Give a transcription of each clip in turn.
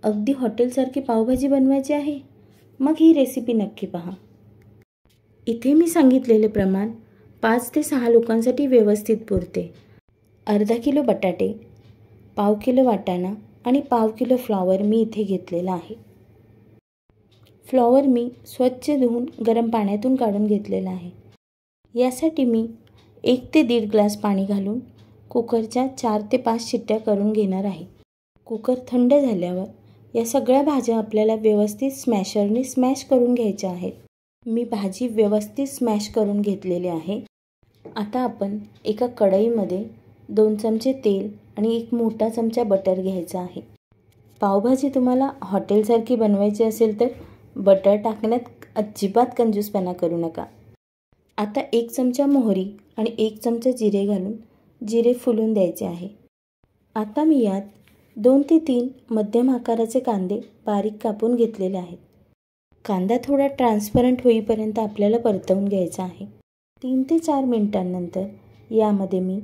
अगदी हॉटेलसारखी पावभाजी बनवायची आहे, मग ही रेसिपी नक्की पहा। इथे मी सांगितलेले प्रमाण 5 ते 6 लोकांसाठी व्यवस्थित पुरते। अर्धा किलो बटाटे, पाव किलो वाटाणा आणि पाव किलो फ्लॉवर मी इथे घेतलेला आहे। फ्लॉवर मी स्वच्छ धुवून गरम पाण्यातून काढून घेतलेला आहे। यासाठी मी 1 ते 1.5 ग्लास पाणी घालून कुकरच्या 4 ते 5 शिट्ट्या करून घेणार आहे। कुकर थंड झाल्यावर या सगळ्या भाज्या आपल्याला व्यवस्थित स्मॅशरने स्मॅश करून घ्यायच्या आहेत। मी भाजी व्यवस्थित स्मॅश करून घेतलेली आहे। आता आपण एका कढईमध्ये 2 चमचे तेल आणि 1 मोठा चमचा बटर घ्यायचा आहे। पावभाजी तुम्हाला हॉटेलसारखी बनवायची असेल तर बटर टाकण्यात अजिबात कंजूसपणा करू नका। आता 1 चमचा मोहरी आणि 1 चमचा जिरे घालून जिरे फुलून द्यायचे आहे। आता मी यात 2 ते 3 मध्यम आकाराचे कांदे बारीक कापून घेतलेले आहेत। कांदा थोडा ट्रान्सपरंट होईपर्यंत आपल्याला परतवून घ्यायचा आहे। 3 ते 4 मिनिटांनंतर यामध्ये मी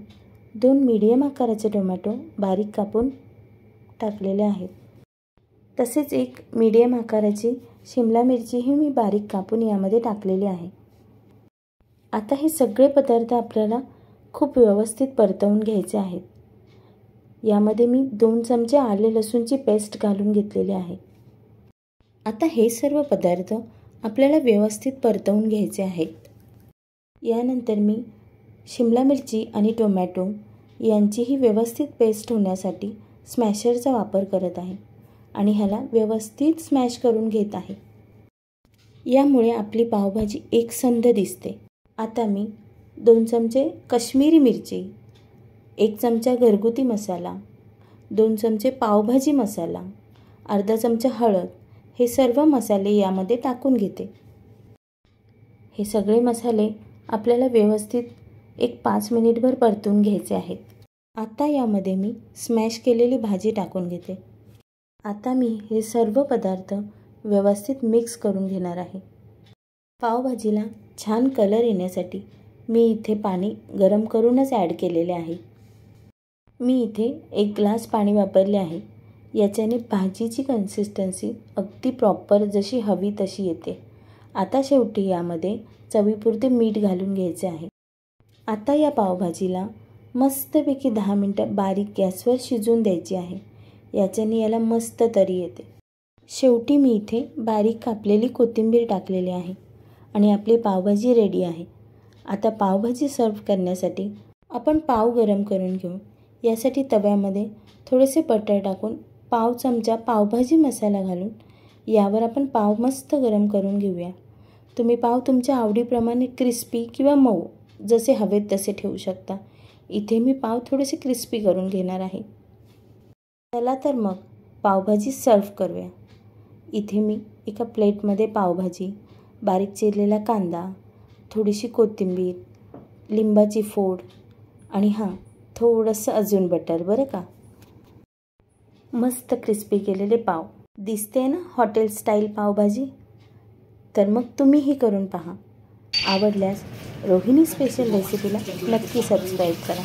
2 मीडियम आकाराचे टोमॅटो बारीक कापून टाकलेले आहेत। तसेच 1 मीडियम आकाराची शिमला मिरचीही मी बारीक कापून यामध्ये टाकलेली आहे। आता हे सगळे पदार्थ आपल्याला खूप व्यवस्थित परतवून घ्यायचे आहेत। यामध्ये मी 2 चमचे आले लसूणची पेस्ट घालून घेतलेली आहे। आता हे सर्व पदार्थ आपल्याला व्यवस्थित परतवून घ्यायचे आहेत। यानंतर मी शिमला मिरची आणि टोमॅटो यांचीही व्यवस्थित पेस्ट होण्यासाठी स्मॅशरचा वापर करत आहे आणि ह्याला व्यवस्थित स्मॅश करून घेत आहे। यामुळे आपली पावभाजी एकसंध दिसते। आता मी 2 चमचे काश्मीरी मिरची, 1 चमचा घरगुती मसाला, 2 चमचे पावभाजी मसाला, अर्धा चमचा हळद हे सर्व मसाले यामध्ये टाकून घेते। हे सगळे मसाले आपल्याला व्यवस्थित 5 मिनिटभर परतून घ्यायचे आहेत। आता यामध्ये मी स्मॅश केलेली भाजी टाकून घेते। आता मी हे सर्व पदार्थ व्यवस्थित मिक्स करून घेणार आहे। पावभाजीला छान कलर येण्यासाठी मी इथे पाणी गरम करूनच ॲड केलेले आहे। मी इथे 1 ग्लास पाणी वापरले आहे। याच्याने भाजीची कन्सिस्टन्सी अगदी प्रॉपर जशी हवी तशी येते। आता शेवटी यामध्ये चवीपुरते मीठ घालून घ्यायचे आहे। आता या पावभाजीला मस्तपैकी 10 मिनिटं बारीक गॅसवर शिजवून द्यायची आहे। याच्याने याला मस्त तरी येते। शेवटी मी इथे बारीक कापलेली कोथिंबीर टाकलेली आहे आणि आपली पावभाजी रेडी आहे। आता पावभाजी सर्व करण्यासाठी आपण पाव गरम करून घेऊ। यासाठी तव्यामध्ये थोडेसे बटर टाकून पाव चमचा पावभाजी मसाला घालून यावर आपण पाव मस्त गरम करून घेऊया। तुम्ही पाव तुमच्या आवडीप्रमाणे क्रिस्पी किंवा मऊ जसे हवेत तसे ठेवू शकता। इथे मी पाव थोडेसे क्रिस्पी करून घेणार आहे। चला तर मग पावभाजी सर्व करूया। इथे मी एका प्लेटमध्ये पावभाजी, बारीक चिरलेला कांदा, थोडीशी कोथिंबीर, लिंबाची फोड आणि थोडंसं अजून बटर बरं का। मस्त क्रिस्पी केलेले पाव दिसते ना हॉटेल स्टाईल पावभाजी। तर मग तुम्हीही करून पहा। आवडल्यास रोहिणी स्पेशल रेसिपीला नक्की सबस्क्राईब करा,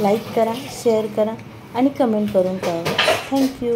लाईक करा, शेअर करा आणि कमेंट करून कळवा। थँक्यू।